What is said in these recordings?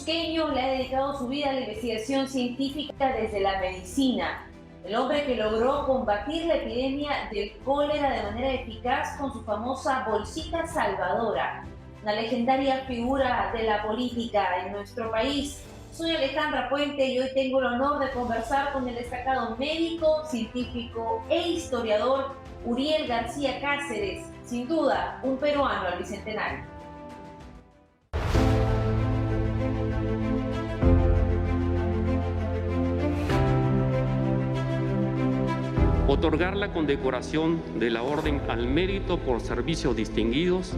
cusqueño le ha dedicado su vida a la investigación científica desde la medicina. El hombre que logró combatir la epidemia del cólera de manera eficaz con su famosa bolsita salvadora. Una legendaria figura de la política en nuestro país. Soy Alejandra Puente y hoy tengo el honor de conversar con el destacado médico, científico e historiador Uriel García Cáceres, sin duda un peruano al bicentenario. Otorgar la condecoración de la Orden al Mérito por Servicios Distinguidos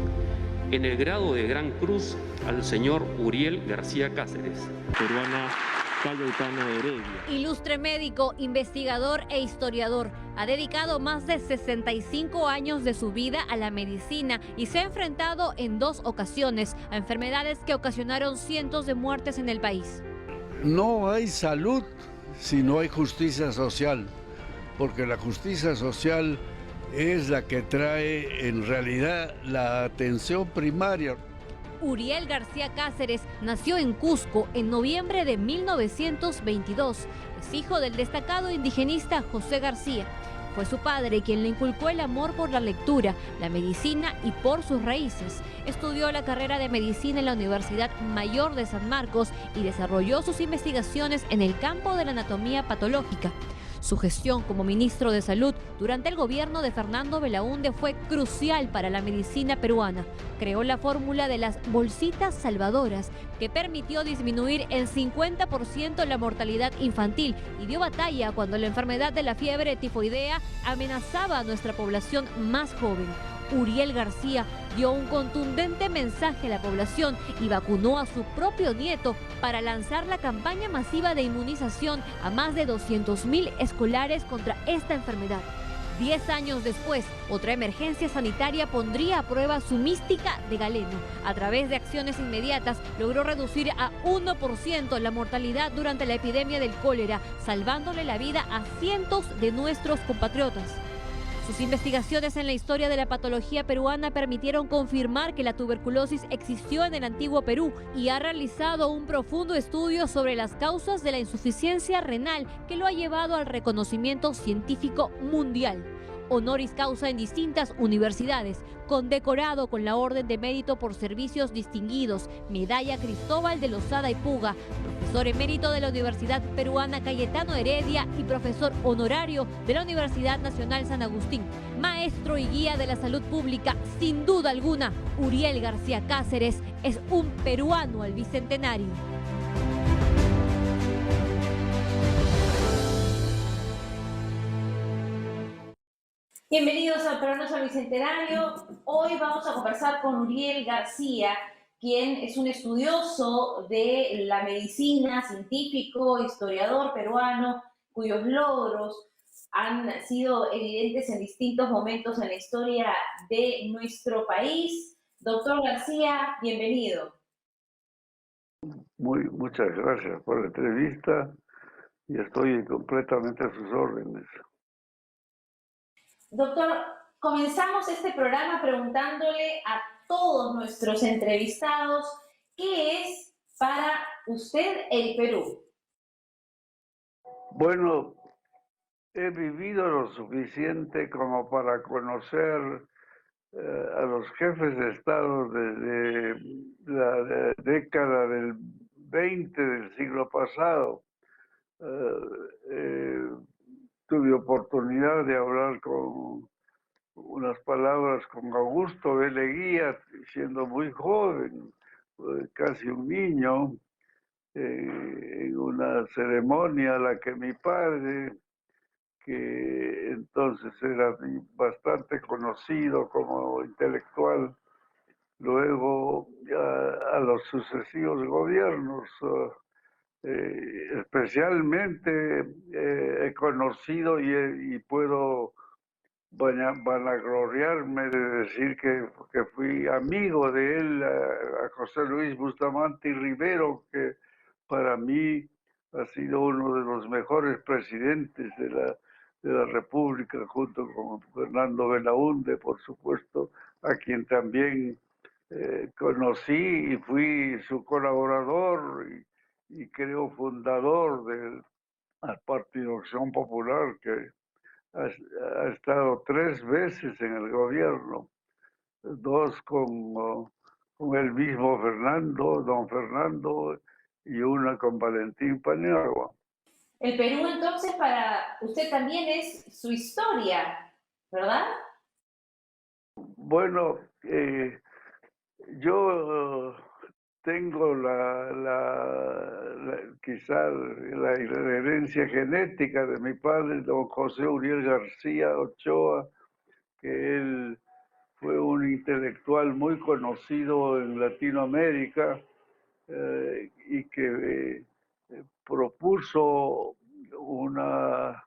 en el grado de Gran Cruz al señor Uriel García Cáceres. Peruana Cayetano Heredia. Ilustre médico, investigador e historiador, ha dedicado más de 65 años de su vida a la medicina y se ha enfrentado en 2 ocasiones a enfermedades que ocasionaron cientos de muertes en el país. No hay salud si no hay justicia social, porque la justicia social es la que trae en realidad la atención primaria. Uriel García Cáceres nació en Cusco en noviembre de 1922. Es hijo del destacado indigenista José García. Fue su padre quien le inculcó el amor por la lectura, la medicina y por sus raíces. Estudió la carrera de medicina en la Universidad Mayor de San Marcos y desarrolló sus investigaciones en el campo de la anatomía patológica. Su gestión como ministro de Salud durante el gobierno de Fernando Belaúnde fue crucial para la medicina peruana. Creó la fórmula de las bolsitas salvadoras, que permitió disminuir en 50% la mortalidad infantil y dio batalla cuando la enfermedad de la fiebre tifoidea amenazaba a nuestra población más joven. Uriel García dio un contundente mensaje a la población y vacunó a su propio nieto para lanzar la campaña masiva de inmunización a más de 200.000 escolares contra esta enfermedad. 10 años después, otra emergencia sanitaria pondría a prueba su mística de galeno. A través de acciones inmediatas, logró reducir a 1% la mortalidad durante la epidemia del cólera, salvándole la vida a cientos de nuestros compatriotas. Sus investigaciones en la historia de la patología peruana permitieron confirmar que la tuberculosis existió en el antiguo Perú y ha realizado un profundo estudio sobre las causas de la insuficiencia renal que lo ha llevado al reconocimiento científico mundial. Honoris causa en distintas universidades, condecorado con la Orden de Mérito por Servicios Distinguidos, Medalla Cristóbal de Lozada y Puga, profesor emérito de la Universidad Peruana Cayetano Heredia y profesor honorario de la Universidad Nacional San Agustín. Maestro y guía de la salud pública, sin duda alguna, Uriel García Cáceres es un peruano al bicentenario. Bienvenidos a Peruanos al Bicentenario. Hoy vamos a conversar con Uriel García, quien es un estudioso de la medicina, científico, historiador peruano, cuyos logros han sido evidentes en distintos momentos en la historia de nuestro país. Doctor García, bienvenido. Muchas gracias por la entrevista y estoy completamente a sus órdenes. Doctor, comenzamos este programa preguntándole a todos nuestros entrevistados ¿qué es para usted el Perú? Bueno, he vivido lo suficiente como para conocer a los jefes de Estado desde la década del 20 del siglo pasado. Tuve oportunidad de hablar con unas palabras con Augusto B. Leguía, siendo muy joven, casi un niño, en una ceremonia a la que mi padre, que entonces era bastante conocido como intelectual, luego a los sucesivos gobiernos, especialmente he conocido y puedo vanagloriarme de decir que fui amigo de él, a José Luis Bustamante y Rivero, que para mí ha sido uno de los mejores presidentes de la República, junto con Fernando Belaúnde, por supuesto, a quien también conocí y fui su colaborador y creo fundador del Partido Acción Popular, que ha estado 3 veces en el gobierno, 2 con el mismo don Fernando, y una con Valentín Paniagua. El Perú entonces para usted también es su historia, ¿verdad? Bueno, yo tengo quizá la herencia genética de mi padre, don José Uriel García Ochoa, que él fue un intelectual muy conocido en Latinoamérica y que propuso una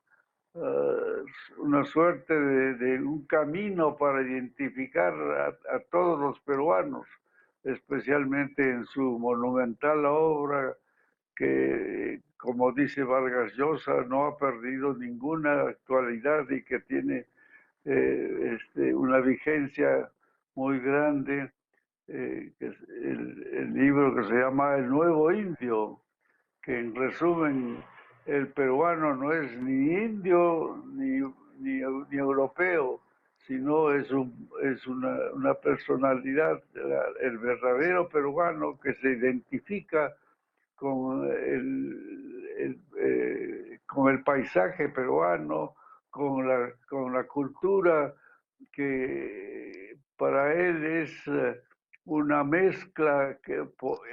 suerte de un camino para identificar a todos los peruanos, especialmente en su monumental obra que, como dice Vargas Llosa, no ha perdido ninguna actualidad y que tiene una vigencia muy grande, que es el libro que se llama El Nuevo Indio, que en resumen el peruano no es ni indio ni europeo, sino es una personalidad, el verdadero peruano que se identifica con con el paisaje peruano, con la cultura que para él es una mezcla que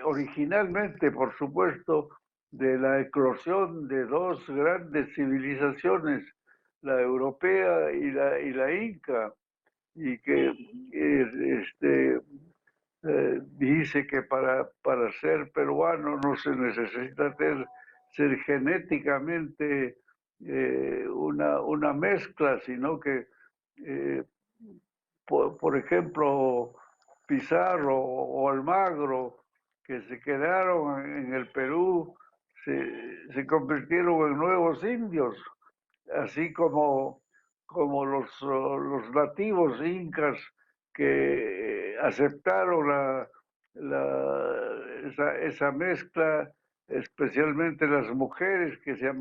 originalmente, por supuesto, de la eclosión de 2 grandes civilizaciones, la europea y la inca, y que dice que para ser peruano no se necesita ser genéticamente una mezcla, sino que, por ejemplo, Pizarro o Almagro, que se quedaron en el Perú, se convirtieron en nuevos indios, así como los nativos incas que aceptaron esa mezcla, especialmente las mujeres que se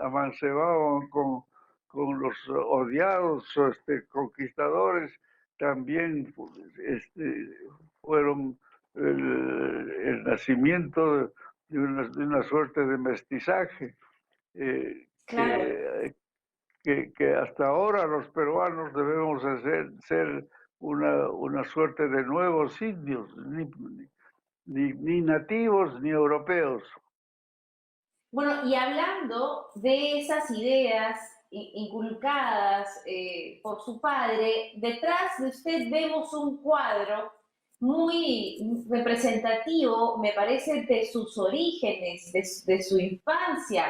amancebaban con los odiados conquistadores, también fueron el nacimiento de una suerte de mestizaje. Claro. Que hasta ahora los peruanos debemos ser una suerte de nuevos indios, ni nativos ni europeos. Bueno, y hablando de esas ideas inculcadas por su padre, detrás de usted vemos un cuadro muy representativo, me parece, de sus orígenes, de su infancia.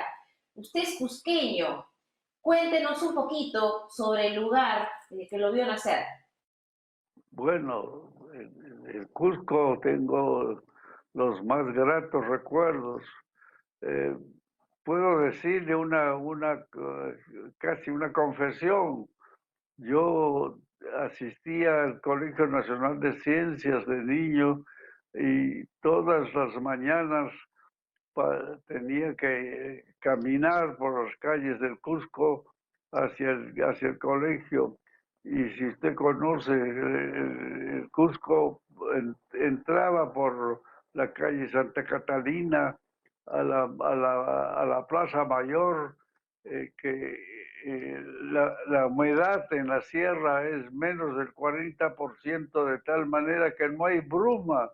Usted es cusqueño. Cuéntenos un poquito sobre el lugar que lo vio nacer. Bueno, en el Cusco tengo los más gratos recuerdos. Puedo decirle casi una confesión. Yo asistía al Colegio Nacional de Ciencias de niño y todas las mañanas tenía que caminar por las calles del Cusco hacia el colegio. Y si usted conoce el Cusco, entraba por la calle Santa Catalina a la Plaza Mayor, que la humedad en la sierra es menos del 40%, de tal manera que no hay bruma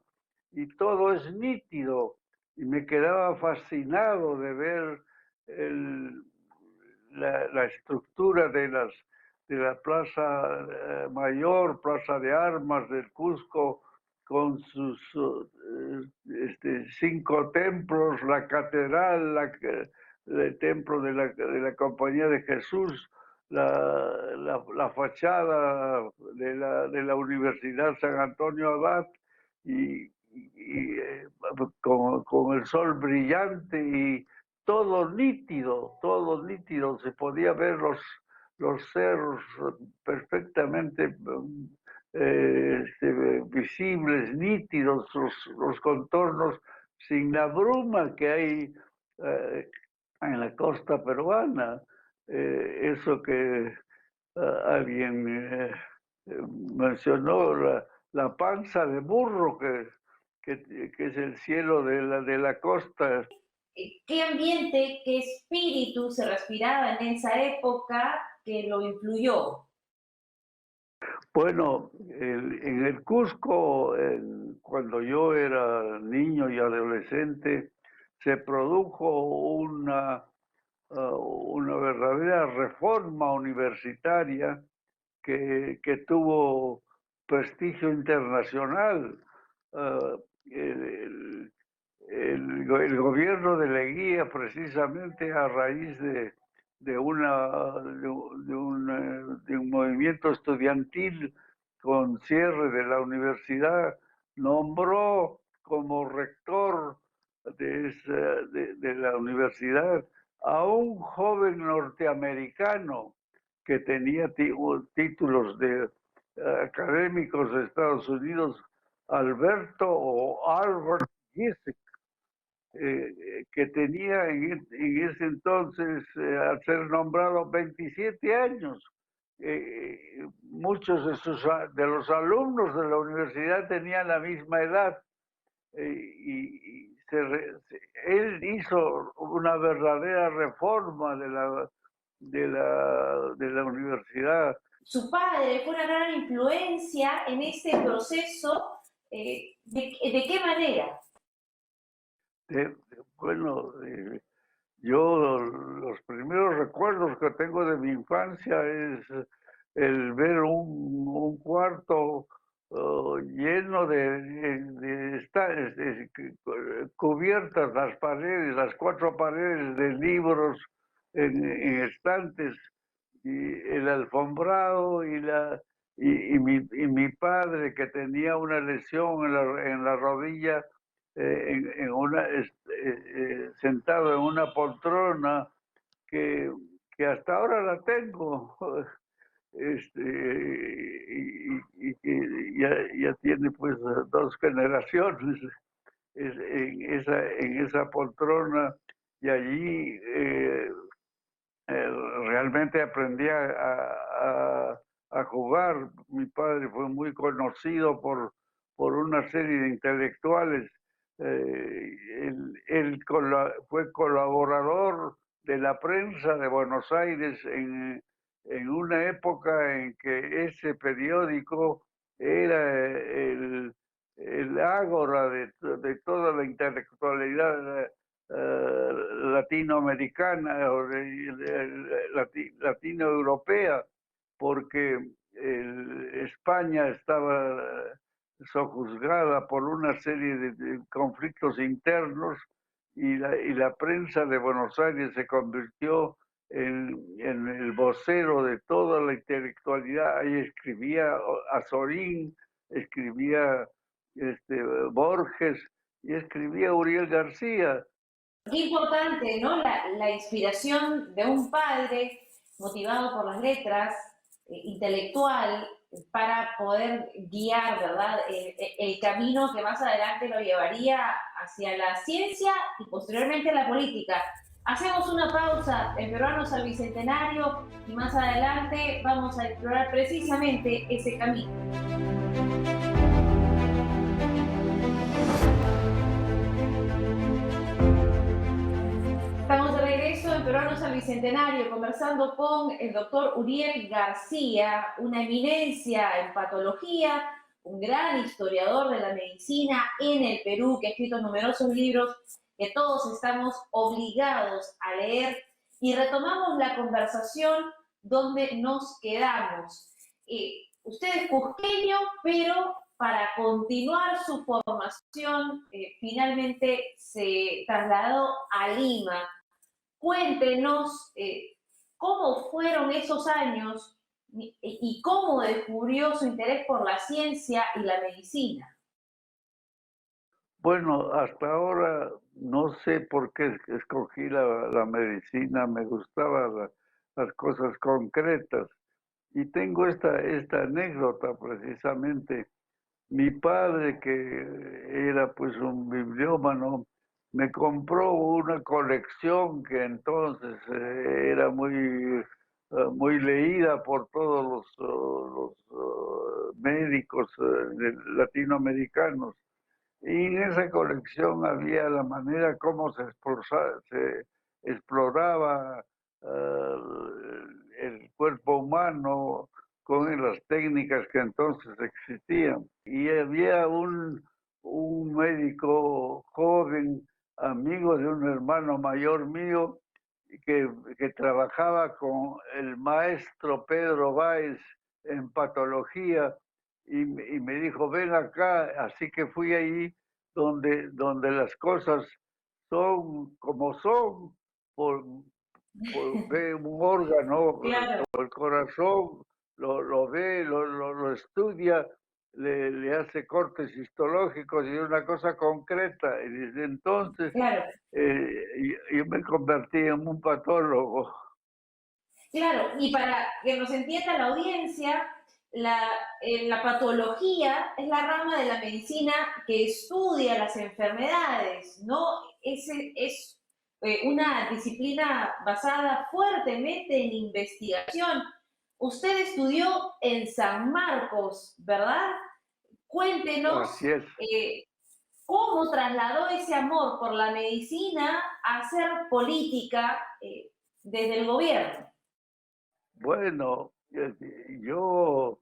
y todo es nítido. Y me quedaba fascinado de ver la estructura de la Plaza Mayor, Plaza de Armas del Cusco, con sus 5 templos, la catedral, el templo de la Compañía de Jesús, la fachada de la Universidad San Antonio Abad, y con el sol brillante y todo nítido, se podía ver los cerros perfectamente visibles, nítidos los contornos, sin la bruma que hay en la costa peruana. Eso que alguien mencionó, la panza de burro que es el cielo de la costa. ¿Qué ambiente, qué espíritu se respiraba en esa época que lo influyó? Bueno, en el Cusco, cuando yo era niño y adolescente, se produjo una verdadera reforma universitaria que tuvo prestigio internacional. Uh, el, el gobierno de Leguía, precisamente a raíz de un movimiento estudiantil con cierre de la universidad, nombró como rector de la universidad a un joven norteamericano que tenía títulos académicos de Estados Unidos, Alberto o Albert Gizek, que tenía en ese entonces, al ser nombrado, 27 años. Muchos de los alumnos de la universidad tenían la misma edad, y él hizo una verdadera reforma de la universidad. Su padre fue una gran influencia en este proceso. ¿De qué manera? Bueno, yo los primeros recuerdos que tengo de mi infancia es el ver un cuarto lleno de cubiertas las paredes, las 4 paredes de libros en estantes, y el alfombrado y mi padre, que tenía una lesión en la rodilla, sentado en una poltrona que hasta ahora la tengo, y que ya tiene pues 2 generaciones en esa poltrona, y allí realmente aprendí a jugar. Mi padre fue muy conocido por una serie de intelectuales. Él fue colaborador de la prensa de Buenos Aires en una época en que ese periódico era el ágora de toda la intelectualidad latinoamericana o latinoeuropea, porque España estaba sojuzgada por una serie de conflictos internos, y la prensa de Buenos Aires se convirtió en el vocero de toda la intelectualidad. Ahí escribía Azorín, escribía Borges y escribía Uriel García. Qué importante, ¿no? La inspiración de un padre motivado por las letras, intelectual, para poder guiar, ¿verdad? El camino que más adelante lo llevaría hacia la ciencia y posteriormente la política. Hacemos una pausa en Peruanos al Bicentenario y más adelante vamos a explorar precisamente ese camino. Estamos de regreso en Peruanos al Bicentenario conversando con el doctor Uriel García, una eminencia en patología, un gran historiador de la medicina en el Perú, que ha escrito numerosos libros que todos estamos obligados a leer, y retomamos la conversación donde nos quedamos. Usted es cusqueño, pero para continuar su formación finalmente se trasladó a Lima. Cuéntenos cómo fueron esos años y cómo descubrió su interés por la ciencia y la medicina. Bueno, hasta ahora no sé por qué escogí la medicina. Me gustaban las cosas concretas. Y tengo esta anécdota precisamente. Mi padre, que era pues un bibliómano, me compró una colección que entonces era muy leída por todos los médicos latinoamericanos. Y en esa colección había la manera como se exploraba el cuerpo humano con las técnicas que entonces existían. Y había un médico joven, amigo de un hermano mayor mío, que trabajaba con el maestro Pedro Báez en patología, y me dijo, ven acá. Así que fui ahí donde las cosas son como son, por ve un órgano, Claro, el corazón, lo ve, lo estudia, le hace cortes histológicos y una cosa concreta. Y desde entonces claro. yo me convertí en un patólogo. Claro, y para que nos entienda la audiencia, la patología es la rama de la medicina que estudia las enfermedades, ¿no? Es una disciplina basada fuertemente en investigación. Usted estudió en San Marcos, ¿verdad? Así Cuéntenos es. cómo trasladó ese amor por la medicina a hacer política desde el gobierno. Bueno, yo,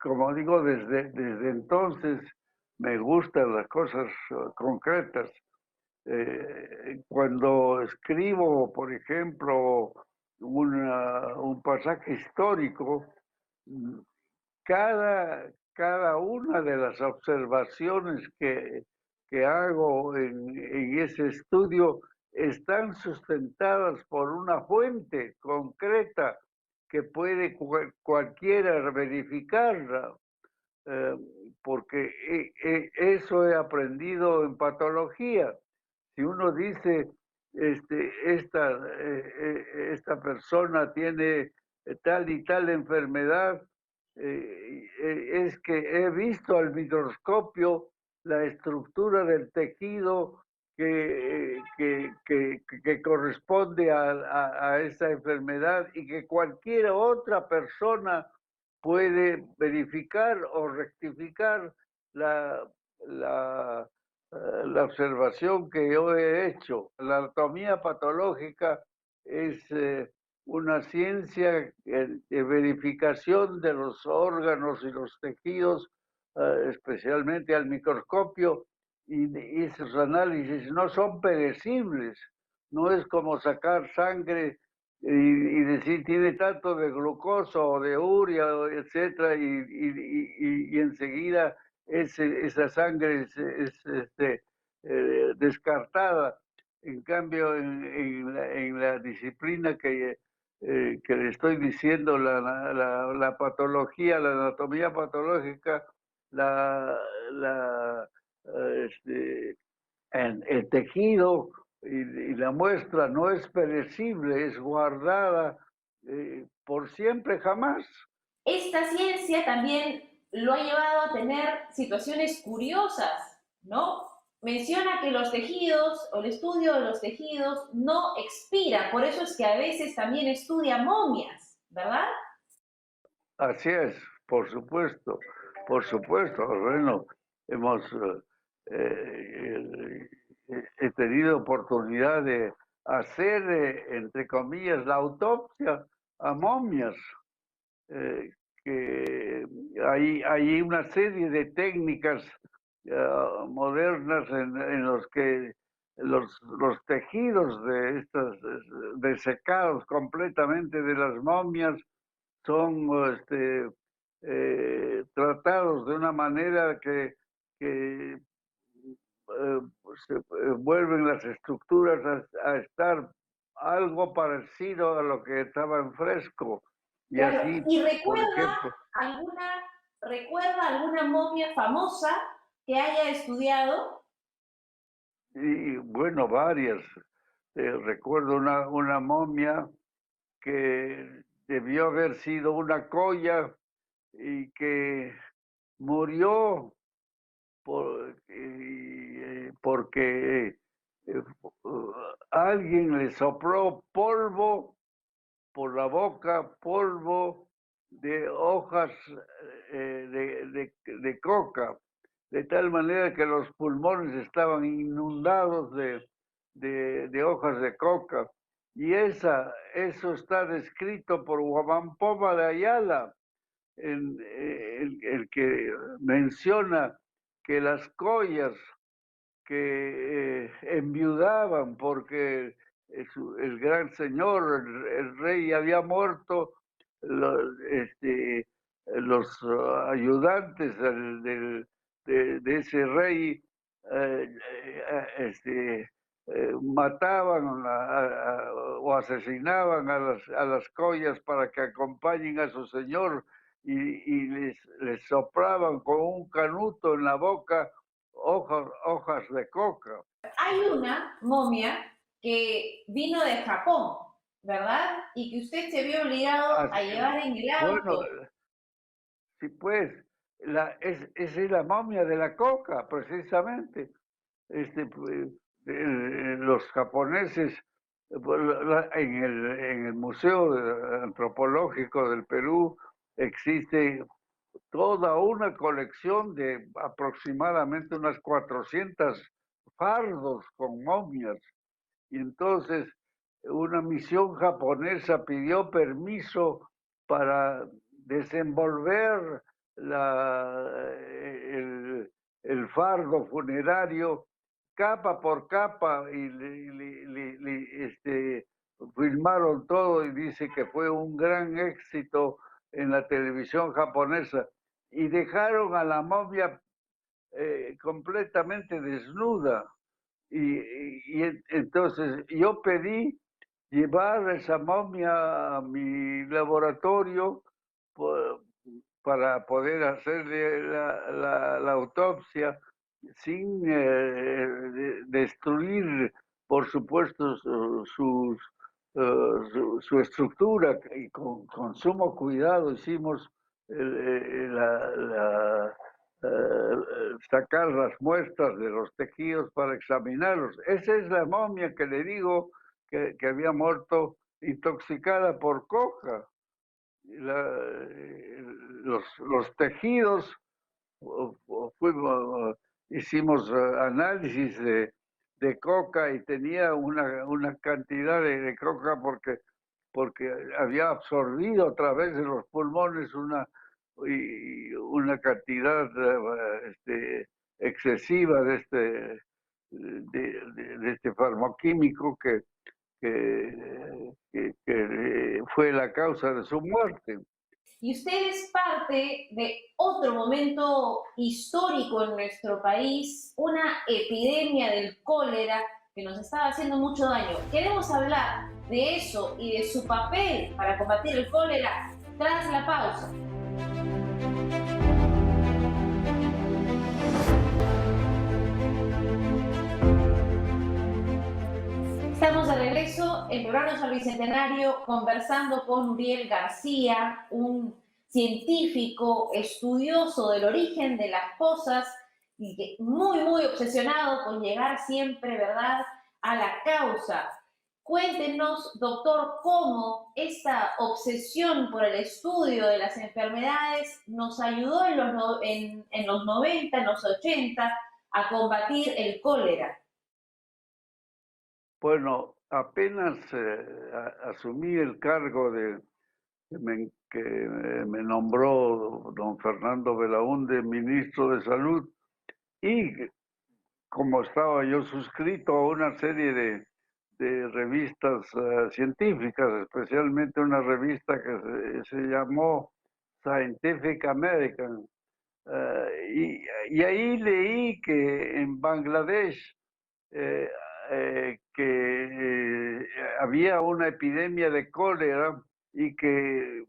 como digo, desde entonces me gustan las cosas concretas. Cuando escribo, por ejemplo, un pasaje histórico, cada una de las observaciones que hago en ese estudio están sustentadas por una fuente concreta que puede cualquiera verificarla, eh, porque eso he aprendido en patología. Si uno dice, esta persona tiene tal y tal enfermedad, es que he visto al microscopio la estructura del tejido que corresponde a esa enfermedad, y que cualquier otra persona puede verificar o rectificar la, la, la observación que yo he hecho. La anatomía patológica es una ciencia de verificación de los órganos y los tejidos, especialmente al microscopio, y esos análisis no son predecibles. No es como sacar sangre y decir tiene tanto de glucosa o de urea, etcétera, y enseguida esa sangre es descartada. En cambio, en la disciplina que le estoy diciendo, la patología, la anatomía patológica, la, la, el tejido y la muestra no es perecible, es guardada por siempre, jamás. Esta ciencia también lo ha llevado a tener situaciones curiosas, ¿no? Menciona que los tejidos o el estudio de los tejidos no expira, por eso es que a veces también estudia momias, ¿verdad? Así es, por supuesto, por supuesto. Bueno, hemos he tenido oportunidad de hacer, entre comillas, la autopsia a momias, que hay una serie de técnicas modernas en los que los tejidos de estos desecados completamente de las momias son tratados de una manera que vuelven las estructuras a estar algo parecido a lo que estaba en fresco. Y Claro, así, ¿y por ejemplo, recuerda alguna momia famosa que haya estudiado? y bueno, varias. Recuerdo una momia que debió haber sido una colla y que murió porque alguien le sopló polvo por la boca, polvo de hojas de coca, de tal manera que los pulmones estaban inundados de hojas de coca. Y eso está descrito por Huamampoma de Ayala, el que menciona que las collas que enviudaban porque el gran señor, el rey había muerto, los ayudantes de ese rey mataban o asesinaban a las collas para que acompañen a su señor y les soplaban con un canuto en la boca hojas de coca. Hay una momia que vino de Japón, ¿verdad? Y que usted se vio obligado a llevar en el auto. Bueno, sí, pues, esa es la momia de la coca, precisamente. Los japoneses, en el Museo Antropológico del Perú, existe toda una colección de aproximadamente unas 400 fardos con momias. Y entonces una misión japonesa pidió permiso para desenvolver el fardo funerario capa por capa y filmaron todo y dice que fue un gran éxito en la televisión japonesa y dejaron a la momia completamente desnuda y entonces yo pedí llevar esa momia a mi laboratorio para poder hacerle la autopsia sin destruir, por supuesto, su estructura y con sumo cuidado hicimos sacar las muestras de los tejidos para examinarlos. Esa es la momia que le digo que había muerto intoxicada por coca. Los tejidos, hicimos análisis de coca y tenía una cantidad de coca porque había absorbido a través de los pulmones una cantidad excesiva de este farmaquímico que fue la causa de su muerte. Y usted es parte de otro momento histórico en nuestro país, una epidemia del cólera que nos estaba haciendo mucho daño. Queremos hablar de eso y de su papel para combatir el cólera tras la pausa. Estamos de regreso en Programa San Bicentenario conversando con Uriel García, un científico estudioso del origen de las cosas y que muy obsesionado con llegar siempre, ¿verdad?, a la causa. Cuéntenos, doctor, cómo esta obsesión por el estudio de las enfermedades nos ayudó en los 90, en los 80, a combatir el cólera. Bueno, apenas asumí el cargo que me nombró don Fernando Belaúnde, ministro de Salud, y como estaba yo suscrito a una serie de revistas científicas, especialmente una revista que se llamó Scientific American, y ahí leí que en Bangladesh había una epidemia de cólera y que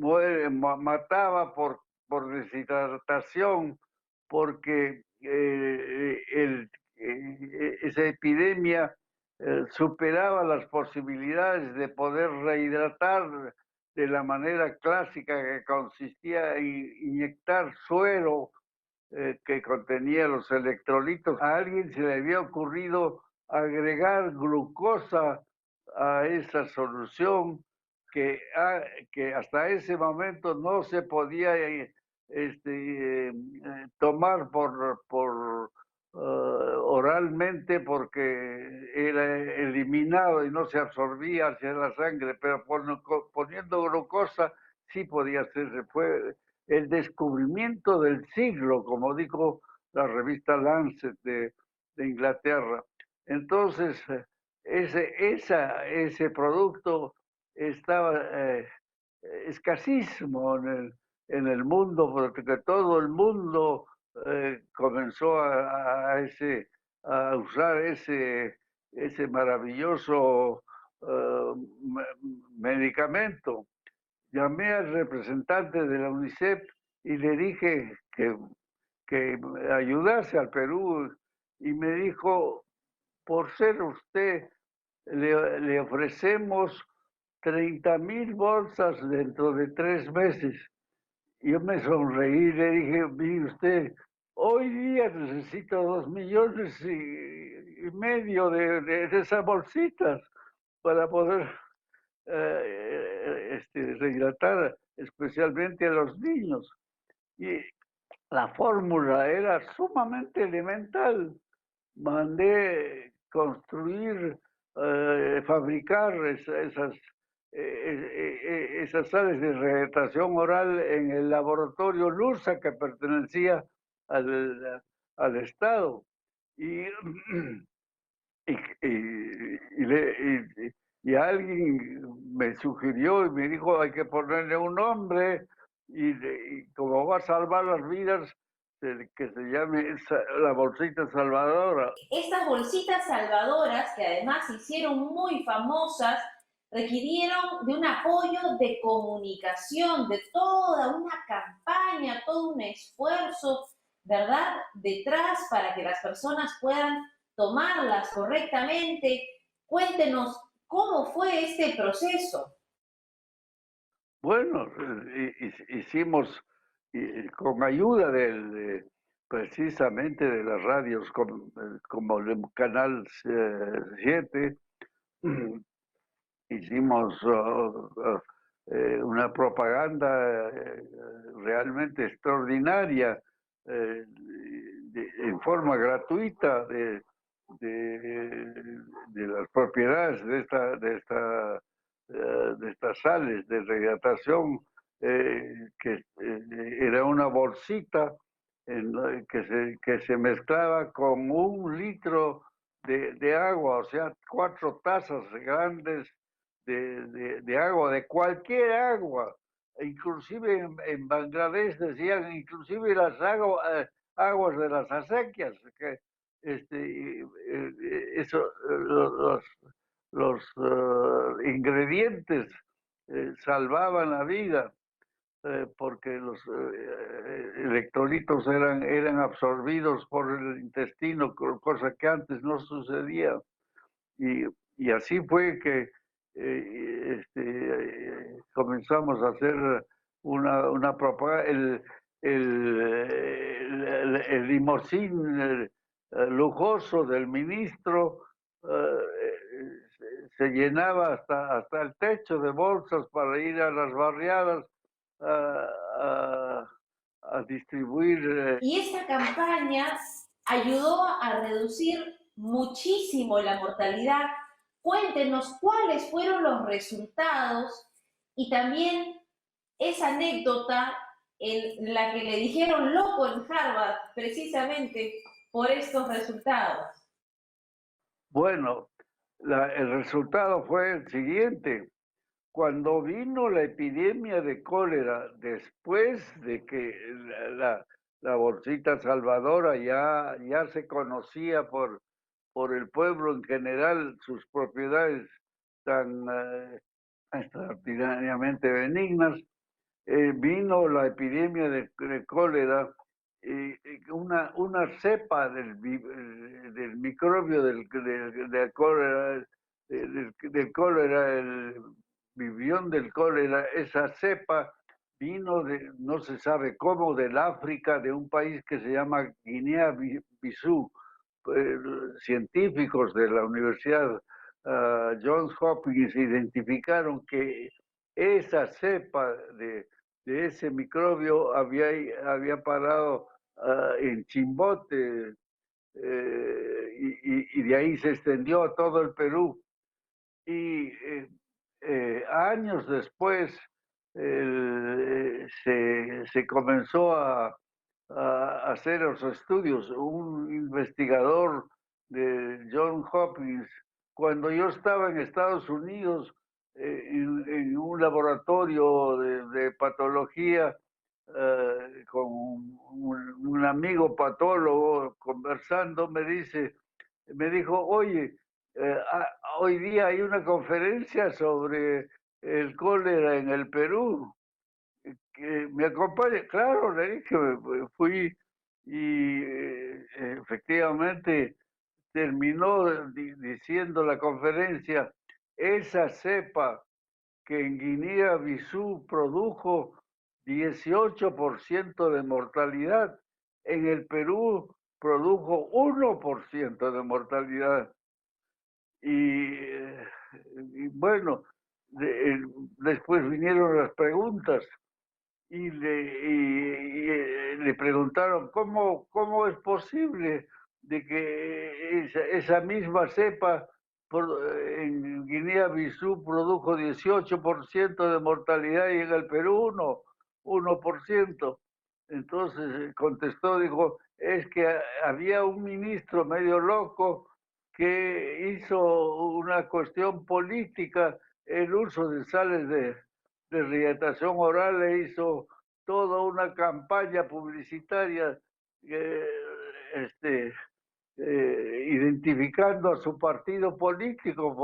mataba por deshidratación porque esa epidemia superaba las posibilidades de poder rehidratar de la manera clásica que consistía en inyectar suero que contenía los electrolitos. A alguien se le había ocurrido agregar glucosa a esa solución que hasta ese momento no se podía tomar oralmente porque era eliminado y no se absorbía hacia la sangre, pero poniendo glucosa sí podía hacerse. Fue el descubrimiento del siglo, como dijo la revista Lancet de Inglaterra. Entonces, ese producto estaba escasísimo en el mundo, porque todo el mundo comenzó a usar ese maravilloso medicamento. Llamé al representante de la UNICEF y le dije que ayudase al Perú y me dijo, por ser usted, le ofrecemos 30,000 bolsas dentro de 3 meses. Yo me sonreí y le dije, mire usted, hoy día necesito 2,5 millones de esas bolsitas para poder rehidratar especialmente a los niños. Y la fórmula era sumamente elemental. Mandé construir, fabricar esas sales de rehidratación oral en el laboratorio Lursa que pertenecía al Estado. Y, y alguien me sugirió y me dijo, hay que ponerle un nombre y como va a salvar las vidas, que se llame la bolsita salvadora. Estas bolsitas salvadoras, que además se hicieron muy famosas, requirieron de un apoyo de comunicación, de toda una campaña, todo un esfuerzo, ¿verdad?, detrás para que las personas puedan tomarlas correctamente. Cuéntenos, ¿cómo fue este proceso? Bueno, hicimos con ayuda precisamente de las radios como el Canal 7, hicimos una propaganda realmente extraordinaria en forma gratuita de las propiedades de estas sales de rehidratación, que era una bolsita que se mezclaba con 1 litro de agua, o sea, 4 tazas grandes de agua, de cualquier agua. Inclusive en Bangladesh decían, inclusive las aguas de las acequias, que los ingredientes salvaban la vida, porque los electrolitos eran absorbidos por el intestino, cosa que antes no sucedía. Y así fue que comenzamos a hacer una propaganda. El limosín lujoso del ministro se llenaba hasta el techo de bolsas para ir a las barriadas a distribuir. Y esta campaña ayudó a reducir muchísimo la mortalidad. Cuéntenos cuáles fueron los resultados y también esa anécdota en la que le dijeron loco en Harvard precisamente por estos resultados. Bueno, el resultado fue el siguiente. Cuando vino la epidemia de cólera, después de que la bolsita salvadora ya se conocía por el pueblo en general, sus propiedades tan extraordinariamente benignas, vino la epidemia de cólera, una cepa del microbio del cólera, el vivión del cólera, esa cepa vino de, no se sabe cómo, del África, de un país que se llama Guinea-Bissau. Científicos de la Universidad Johns Hopkins identificaron que esa cepa de ese microbio había parado en Chimbote, y de ahí se extendió a todo el Perú. Y años después se comenzó a hacer los estudios. Un investigador de Johns Hopkins, cuando yo estaba en Estados Unidos, en un laboratorio de patología, con un amigo patólogo conversando, me dijo, oye, hoy día hay una conferencia sobre el cólera en el Perú, que me acompañe. Claro, le dije, fui y efectivamente terminó diciendo la conferencia, esa cepa que en Guinea-Bissau produjo 18% de mortalidad, en el Perú produjo 1% de mortalidad. Y bueno, después vinieron las preguntas y le preguntaron cómo es posible de que esa misma cepa en Guinea-Bissau produjo 18% de mortalidad y en el Perú 1%. Entonces contestó, dijo, es que había un ministro medio loco que hizo una cuestión política el uso de sales de rehidratación oral, e hizo toda una campaña publicitaria identificando a su partido político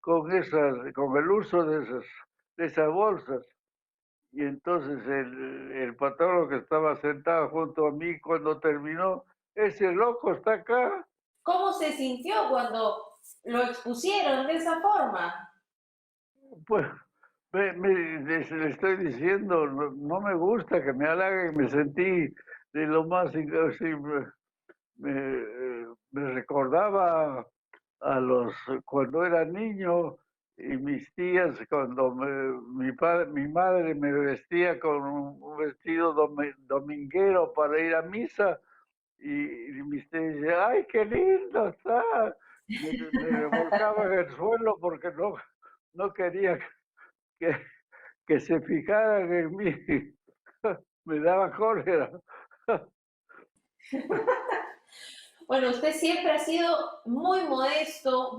con el uso de esas bolsas. Y entonces el patólogo que estaba sentado junto a mí cuando terminó, ese loco está acá. ¿Cómo se sintió cuando lo expusieron de esa forma? Pues le estoy diciendo, no me gusta que me halaguen, me sentí de lo más, así, me recordaba cuando era niño, y mis tías, cuando mi madre me vestía con un vestido dominguero para ir a misa, y mis tías decían, ¡ay, qué lindo está! Me revolcaba en el suelo porque no quería que, que se fijaran en mí. Me daba cólera. Bueno, usted siempre ha sido muy modesto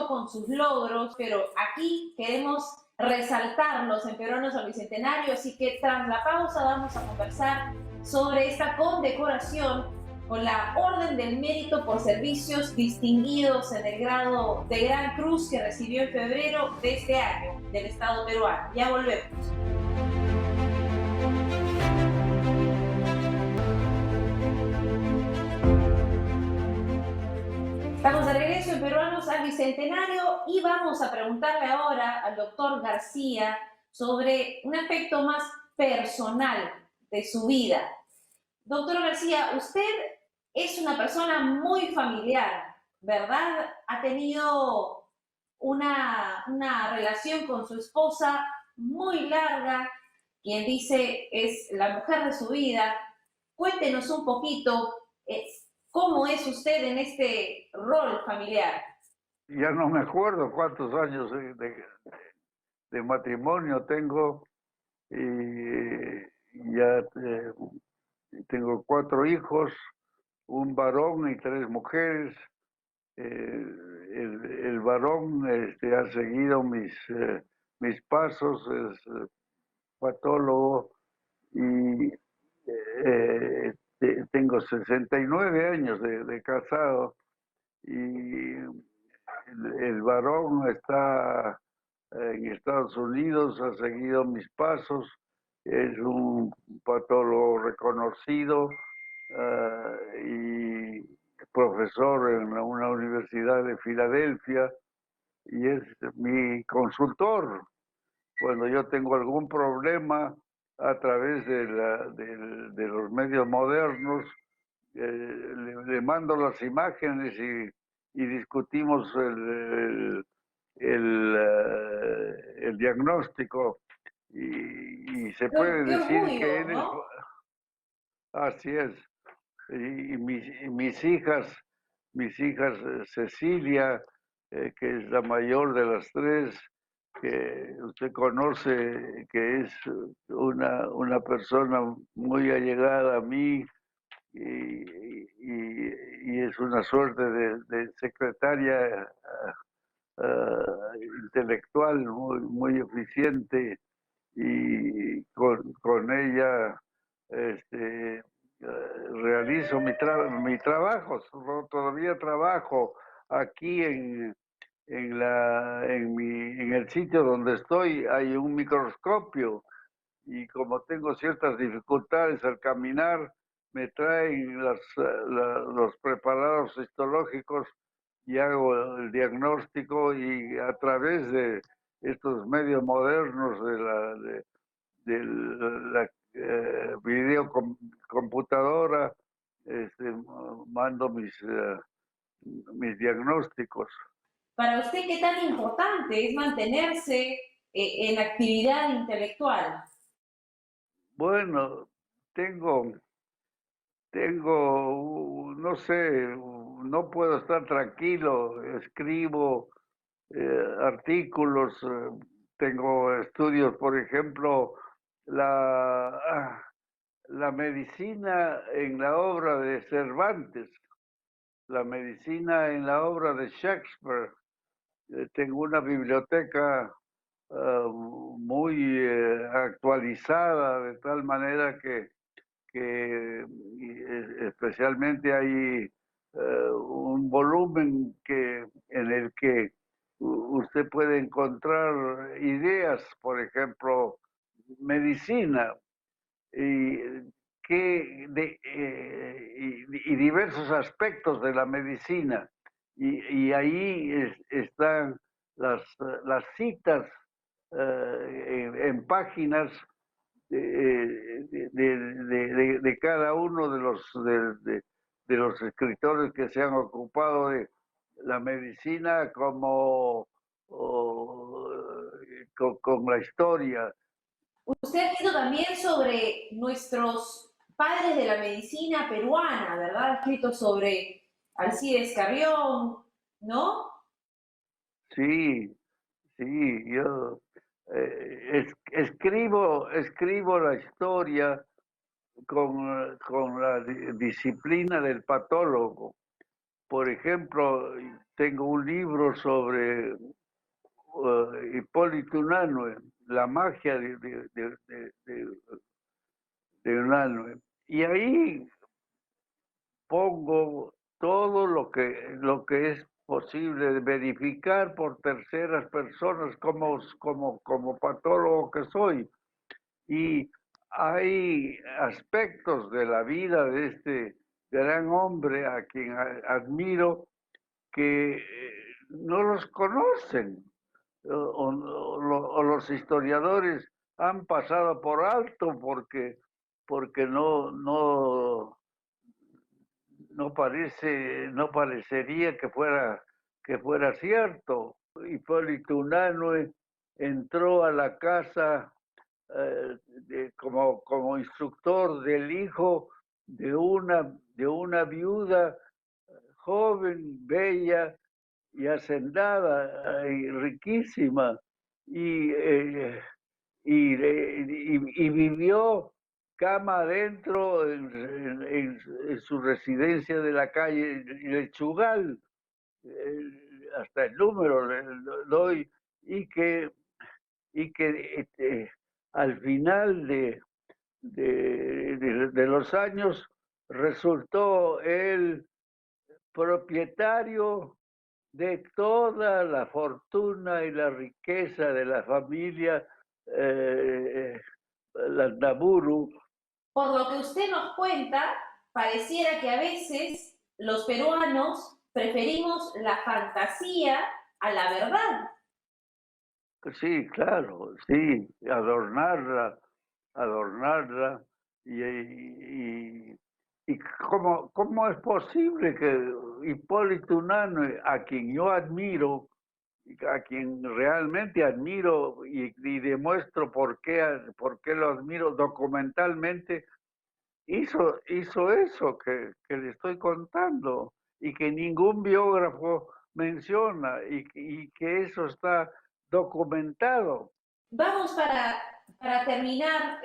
con sus logros, pero aquí queremos resaltarlos en Peruanos al Bicentenario, así que tras la pausa vamos a conversar sobre esta condecoración con la Orden del Mérito por Servicios Distinguidos en el grado de Gran Cruz que recibió en febrero de este año del Estado peruano. Ya volvemos. Estamos de regreso en Peruanos al Bicentenario y vamos a preguntarle ahora al doctor García sobre un aspecto más personal de su vida. Doctor García, usted es una persona muy familiar, ¿verdad? Ha tenido una relación con su esposa muy larga, quien dice es la mujer de su vida. Cuéntenos un poquito cómo es usted en este rol familiar. Ya no me acuerdo cuántos años de matrimonio tengo, y ya tengo 4 hijos, un varón y 3 mujeres. El varón ha seguido mis pasos, es patólogo, y tengo 69 años de casado, y el varón está en Estados Unidos, ha seguido mis pasos, es un patólogo reconocido y profesor en una universidad de Filadelfia, y es mi consultor. cuando yo tengo algún problema a través de los medios modernos, le mando las imágenes y discutimos el diagnóstico y se puede Qué decir que orgullo, él es, ¿no? así es. Y mis hijas, Cecilia, que es la mayor de las tres, que usted conoce, que es una persona muy allegada a mí y es una suerte de secretaria intelectual muy eficiente, y con ella realizo mi trabajo. Todavía trabajo aquí en el sitio donde estoy. Hay un microscopio y como tengo ciertas dificultades al caminar, me traen los preparados histológicos y hago el diagnóstico, y a través de estos medios modernos de la videocomputadora, mando mis diagnósticos. Para usted, ¿qué tan importante es mantenerse en actividad intelectual? Bueno, tengo, no sé, no puedo estar tranquilo, escribo artículos, tengo estudios, por ejemplo, la medicina en la obra de Cervantes, la medicina en la obra de Shakespeare. Tengo una biblioteca muy actualizada, de tal manera que especialmente hay un volumen en el que usted puede encontrar ideas, por ejemplo, medicina y, y diversos aspectos de la medicina. Y ahí están las citas en páginas de cada uno de los escritores que se han ocupado de la medicina como con la historia. Usted ha escrito también sobre nuestros padres de la medicina peruana, ¿verdad? Ha escrito sobre Alcides Carrión, ¿no? Sí, sí, yo escribo la historia con la disciplina del patólogo. Por ejemplo, tengo un libro sobre Hipólito Unanue, la magia de Unanue. Y ahí pongo todo lo que es posible verificar por terceras personas como patólogo que soy. Y hay aspectos de la vida de este gran hombre a quien admiro que no los conocen, o los historiadores han pasado por alto porque no parecería que fuera cierto. Hipólito Unanue entró a la casa como instructor del hijo de una viuda joven, bella y hacendada y riquísima, y, y vivió cama adentro en su residencia de la calle Lechugal, hasta el número le doy, y que al final de los años resultó el propietario de toda la fortuna y la riqueza de la familia Landaburu. Por lo que usted nos cuenta, pareciera que a veces los peruanos preferimos la fantasía a la verdad. Sí, claro, sí, adornarla y cómo es posible que Hipólito Unanue, a quien yo admiro, a quien realmente admiro y demuestro por qué lo admiro documentalmente, hizo eso que le estoy contando y que ningún biógrafo menciona y que eso está documentado. Vamos para terminar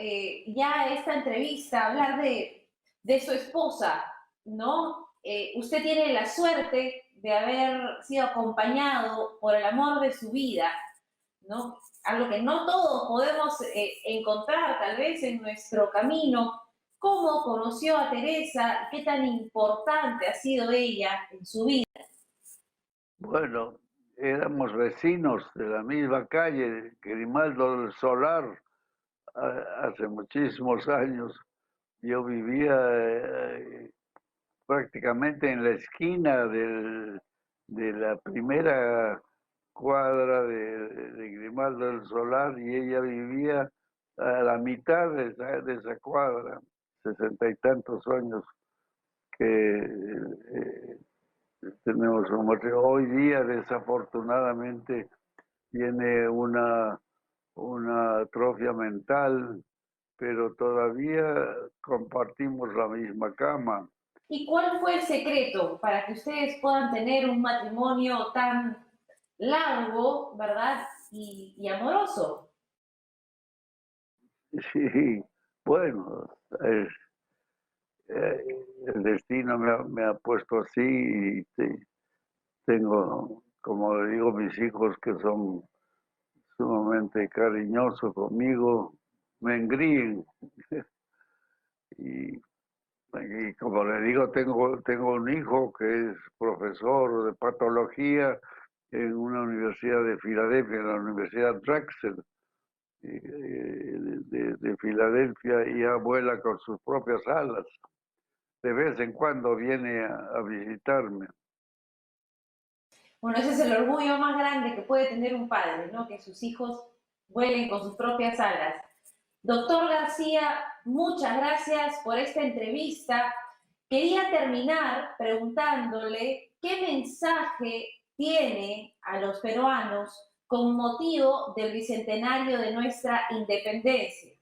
ya esta entrevista, hablar de su esposa, ¿no? Usted tiene la suerte de haber sido acompañado por el amor de su vida, ¿no? Algo que no todos podemos encontrar tal vez en nuestro camino. ¿Cómo conoció a Teresa? ¿Qué tan importante ha sido ella en su vida? Bueno, éramos vecinos de la misma calle, Grimaldo del Solar, hace muchísimos años. Yo vivía prácticamente en la esquina de la primera cuadra de Grimaldo del Solar y ella vivía a la mitad de esa cuadra, 60 y tantos años que tenemos un matrimonio. Hoy día, desafortunadamente, tiene una atrofia mental, pero todavía compartimos la misma cama. ¿Y cuál fue el secreto para que ustedes puedan tener un matrimonio tan largo, ¿verdad? Y amoroso. Sí, bueno, el destino me ha puesto así y tengo, como le digo, mis hijos que son sumamente cariñosos conmigo, me engríen. y, y como le digo, tengo un hijo que es profesor de patología en una universidad de Filadelfia, en la Universidad Drexel de Filadelfia, y vuela con sus propias alas. De vez en cuando viene a visitarme. Bueno, ese es el orgullo más grande que puede tener un padre, ¿no? Que sus hijos vuelen con sus propias alas. Doctor García, muchas gracias por esta entrevista. Quería terminar preguntándole qué mensaje tiene a los peruanos con motivo del bicentenario de nuestra independencia.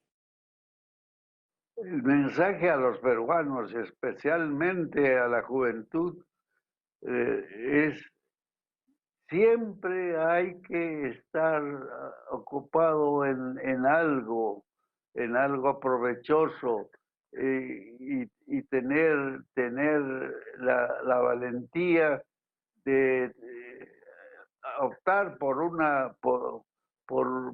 El mensaje a los peruanos, especialmente a la juventud, es: siempre hay que estar ocupado en algo provechoso, y tener la valentía de optar por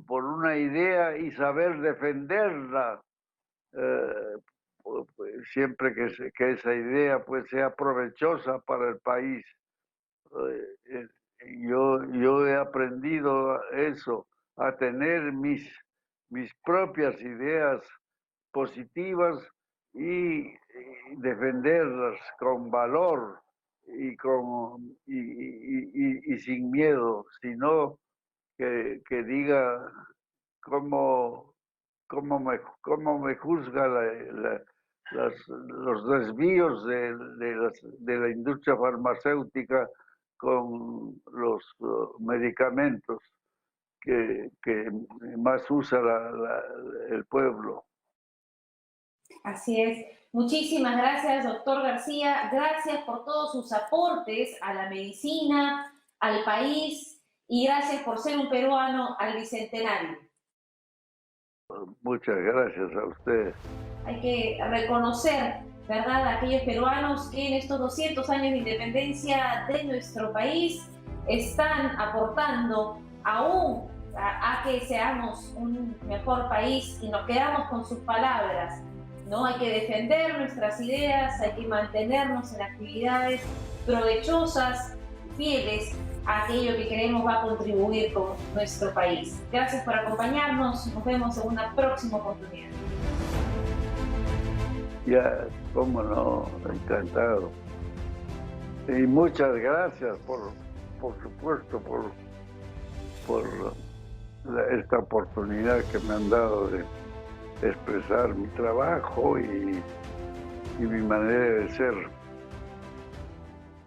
una idea y saber defenderla, siempre que esa idea pues sea provechosa para el país. Yo he aprendido eso, a tener mis propias ideas positivas y defenderlas con valor y sin miedo, sino que diga cómo me juzga los desvíos de la industria farmacéutica con los medicamentos que más usa el pueblo. Así es. Muchísimas gracias, doctor García. Gracias por todos sus aportes a la medicina, al país, y gracias por ser un peruano al bicentenario. Muchas gracias a ustedes. Hay que reconocer, ¿verdad?, a aquellos peruanos que en estos 200 años de independencia de nuestro país están aportando aún a que seamos un mejor país, y nos quedamos con sus palabras, ¿no? Hay que defender nuestras ideas, hay que mantenernos en actividades provechosas, fieles a aquello que queremos va a contribuir con nuestro país. Gracias por acompañarnos, nos vemos en una próxima oportunidad. Ya, cómo no, encantado. Y muchas gracias por supuesto, por esta oportunidad que me han dado de expresar mi trabajo y mi manera de ser.